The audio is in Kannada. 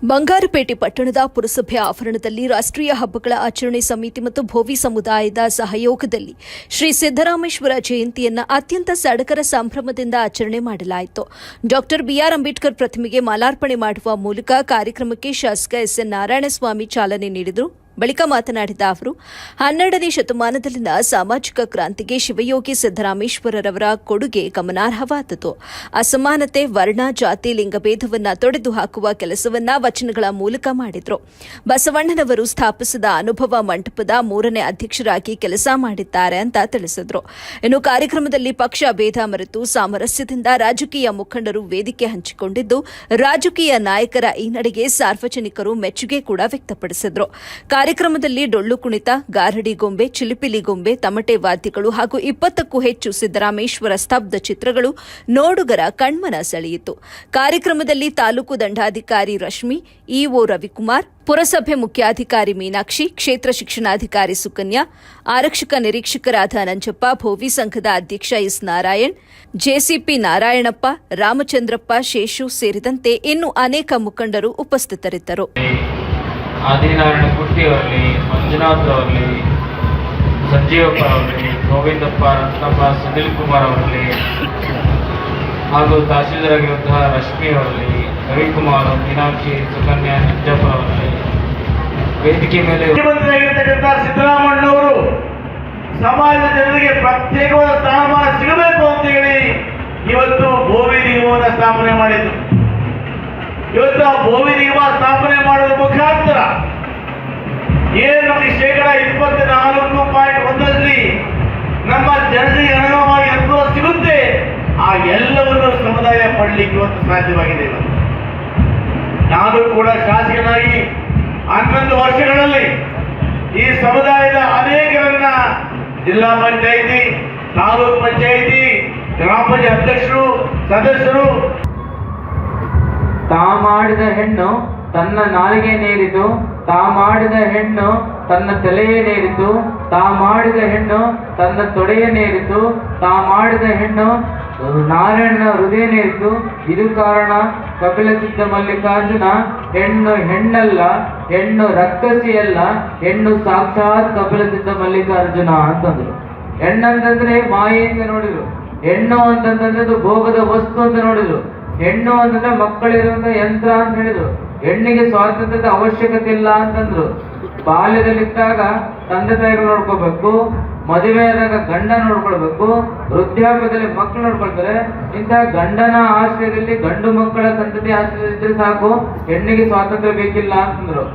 ಬಂಗಾರಪೇಟೆ ಪಟ್ಟಣದ ಪುರಸಭೆ ಆವರಣದಲ್ಲಿ ರಾಷ್ಟ್ರೀಯ ಹಬ್ಬಗಳ ಆಚರಣೆ ಸಮಿತಿ ಮತ್ತು ಭೋವಿ ಸಮುದಾಯದ ಸಹಯೋಗದಲ್ಲಿ ಶ್ರೀ ಸಿದ್ದರಾಮೇಶ್ವರ ಜಯಂತಿಯನ್ನು ಅತ್ಯಂತ ಸಡಗರ ಸಂಭ್ರಮದಿಂದ ಆಚರಣೆ ಮಾಡಲಾಯಿತು. ಡಾ ಬಿಆರ್ ಅಂಬೇಡ್ಕರ್ ಪ್ರತಿಮೆಗೆ ಮಾಲಾರ್ಪಣೆ ಮಾಡುವ ಮೂಲಕ ಕಾರ್ಯಕ್ರಮಕ್ಕೆ ಶಾಸಕ ಎಸ್ಎನ್ ನಾರಾಯಣಸ್ವಾಮಿ ಚಾಲನೆ ನೀಡಿದರು. ಬಳಿಕ ಮಾತನಾಡಿದ ಅವರು 12ನೇ ಶತಮಾನದಲ್ಲಿನ ಸಾಮಾಜಿಕ ಕ್ರಾಂತಿಗೆ ಶಿವಯೋಗಿ ಸಿದ್ದರಾಮೇಶ್ವರರವರ ಕೊಡುಗೆ ಗಮನಾರ್ಹವಾದದ್ದು. ಅಸಮಾನತೆ, ವರ್ಣ, ಜಾತಿ, ಲಿಂಗಭೇದವನ್ನು ತೊಡೆದು ಹಾಕುವ ಕೆಲಸವನ್ನ ವಚನಗಳ ಮೂಲಕ ಮಾಡಿದ್ರು. ಬಸವಣ್ಣನವರು ಸ್ಥಾಪಿಸಿದ ಅನುಭವ ಮಂಟಪದ 3ನೇ ಅಧ್ಯಕ್ಷರಾಗಿ ಕೆಲಸ ಮಾಡಿದ್ದಾರೆ ಅಂತ ತಿಳಿಸಿದ್ರು. ಇನ್ನು ಕಾರ್ಯಕ್ರಮದಲ್ಲಿ ಪಕ್ಷ ಭೇದ ಮರೆತು ಸಾಮರಸ್ಯದಿಂದ ರಾಜಕೀಯ ಮುಖಂಡರು ವೇದಿಕೆ ಹಂಚಿಕೊಂಡಿದ್ದು, ರಾಜಕೀಯ ನಾಯಕರ ಈ ನಡೆಗೆ ಸಾರ್ವಜನಿಕರು ಮೆಚ್ಚುಗೆ ಕೂಡ ವ್ಯಕ್ತಪಡಿಸಿದ್ರು. ಕಾರ್ಯಕ್ರಮದಲ್ಲಿ ಡೊಳ್ಳು ಕುಣಿತ, ಗಾರಡಿ ಗೊಂಬೆ, ಚಿಲಿಪಿಲಿ ಗೊಂಬೆ, ತಮಟೆ ವಾದ್ಯಗಳು ಹಾಗೂ 20ಕ್ಕೂ ಹೆಚ್ಚು ಸಿದ್ದರಾಮೇಶ್ವರ ಸ್ತಬ್ಧ ಚಿತ್ರಗಳು ನೋಡುಗರ ಕಣ್ಮನ ಸೆಳೆಯಿತು. ಕಾರ್ಯಕ್ರಮದಲ್ಲಿ ತಾಲೂಕು ದಂಡಾಧಿಕಾರಿ ರಶ್ಮಿ, ಇಒ ರವಿಕುಮಾರ್, ಪುರಸಭೆ ಮುಖ್ಯಾಧಿಕಾರಿ ಮೀನಾಕ್ಷಿ, ಕ್ಷೇತ್ರ ಶಿಕ್ಷಣಾಧಿಕಾರಿ ಸುಕನ್ಯಾ, ಆರಕ್ಷಕ ನಿರೀಕ್ಷಕರಾದ ನಂಜಪ್ಪ, ಭೋವಿ ಸಂಘದ ಅಧ್ಯಕ್ಷ ಎಸ್ ನಾರಾಯಣ್, ಜೆಸಿಪಿ ನಾರಾಯಣಪ್ಪ, ರಾಮಚಂದ್ರಪ್ಪ, ಶೇಷು ಸೇರಿದಂತೆ ಇನ್ನೂ ಅನೇಕ ಮುಖಂಡರು ಉಪಸ್ಥಿತರಿದ್ದರು. ಆದಿನಾರಾಯಣ ಕುಟ್ಟಿಯವರಲ್ಲಿ, ಮಂಜುನಾಥ್ ಅವರಲ್ಲಿ, ಸಂಜೀವಪ್ಪ ಅವರಲ್ಲಿ, ಗೋವಿಂದಪ್ಪ, ರತ್ನಪ್ಪ, ಸುನಿಲ್ ಕುಮಾರ್ ಅವರಲ್ಲಿ ಹಾಗೂ ತಹಸೀಲ್ದಾರಾಗಿರುವಂತಹ ರಶ್ಮಿ ಅವರಲ್ಲಿ, ರವಿಕುಮಾರ್, ಮೀನಾಕ್ಷಿ, ಸುಕನ್ಯಾ, ನಂಜಪ್ಪ ಅವರಲ್ಲಿ ವೇದಿಕೆ ಮೇಲೆ ಮುಖ್ಯಮಂತ್ರಿಯಾಗಿರ್ತಕ್ಕಂಥ ಸಿದ್ದರಾಮಣ್ಣವರು ಸಮಾಜದ ಜನರಿಗೆ ಪ್ರತ್ಯೇಕವಾದ ಸ್ಥಾನಮಾನ ಸಿಗಬೇಕು ಅಂತ ಹೇಳಿ ಇವತ್ತು ಭೋವಿ ನಿಗಮವನ್ನು ಸ್ಥಾಪನೆ ಮಾಡಿದ್ರು. ಇವತ್ತು ಆ ಭೋವಿ ನಿಗಮ ಸ್ಥಾಪನೆ ಮಾಡೋದ್ರ ಮುಖಾಂತರ ಏನು ನಮಗೆ ಶೇಕಡ 24.1ರಲ್ಲಿ ನಮ್ಮ ಜನರಿಗೆ ಅನುಗುಣವಾಗಿ ಅನುಕೂಲ ಸಿಗುತ್ತೆ, ಆ ಎಲ್ಲವನ್ನು ಸಮುದಾಯ ಪಡಲಿಕ್ಕೆ ಇವತ್ತು ಸಾಧ್ಯವಾಗಿದೆ. ನಾನು ಕೂಡ ಶಾಸಕನಾಗಿ 11 ವರ್ಷಗಳಲ್ಲಿ ಈ ಸಮುದಾಯದ ಅನೇಕರನ್ನ ಜಿಲ್ಲಾ ಪಂಚಾಯಿತಿ, ತಾಲೂಕು ಪಂಚಾಯಿತಿ, ಗ್ರಾಮ ಪಂಚಾಯತ್ ಅಧ್ಯಕ್ಷರು, ಸದಸ್ಯರು ತಾ ಮಾಡಿದ ಹೆಣ್ಣು ತನ್ನ ನಾಲಿಗೆ ನೇರಿತು, ತಾ ಮಾಡಿದ ಹೆಣ್ಣು ತನ್ನ ತಲೆಯೇ ನೇರಿತು, ತಾ ಮಾಡಿದ ಹೆಣ್ಣು ತನ್ನ ತೊಡೆಯ ನೇರಿತು, ತಾ ಮಾಡಿದ ಹೆಣ್ಣು ನಾರಾಯಣನ ಹೃದಯ ನೇರಿತು. ಇದು ಕಾರಣ ಕಪಿಲ ಸಿದ್ಧ ಮಲ್ಲಿಕಾರ್ಜುನ ಹೆಣ್ಣು ಹೆಣ್ಣಲ್ಲ, ಹೆಣ್ಣು ರಕ್ಕಸಿಯಲ್ಲ, ಹೆಣ್ಣು ಸಾಕ್ಷಾತ್ ಕಪಿಲ ಸಿದ್ಧ ಮಲ್ಲಿಕಾರ್ಜುನ ಅಂತಂದ್ರು. ಹೆಣ್ಣಂತಂದ್ರೆ ಮಾಯೆಯಿಂದ ನೋಡಿದ್ರು, ಹೆಣ್ಣು ಅಂತಂದ್ರೆ ಅದು ಭೋಗದ ವಸ್ತು ಅಂತ ನೋಡಿದ್ರು, ಹೆಣ್ಣು ಅಂತಂದ್ರೆ ಮಕ್ಕಳಿರುವಂತ ಯಂತ್ರ ಅಂತ ಹೇಳಿದ್ರು. ಹೆಣ್ಣಿಗೆ ಸ್ವಾತಂತ್ರ್ಯದ ಅವಶ್ಯಕತೆ ಇಲ್ಲ ಅಂತಂದ್ರು. ಬಾಲ್ಯದಲ್ಲಿದ್ದಾಗ ತಂದೆ ತಾಯಿಗಳು ನೋಡ್ಕೋಬೇಕು, ಮದುವೆ ಆದಾಗ ಗಂಡ ನೋಡ್ಕೊಳ್ಬೇಕು, ವೃದ್ಧಾಪ್ಯದಲ್ಲಿ ಮಕ್ಕಳು ನೋಡ್ಕೊಳ್ತಾರೆ. ಇಂತಹ ಗಂಡನ ಆಶ್ರಯದಲ್ಲಿ ಗಂಡು ಮಕ್ಕಳ ಸಂತತಿ ಆಶ್ರಯದಲ್ಲಿ ಸಾಕು, ಹೆಣ್ಣಿಗೆ ಸ್ವಾತಂತ್ರ್ಯ ಬೇಕಿಲ್ಲ ಅಂತಂದ್ರು.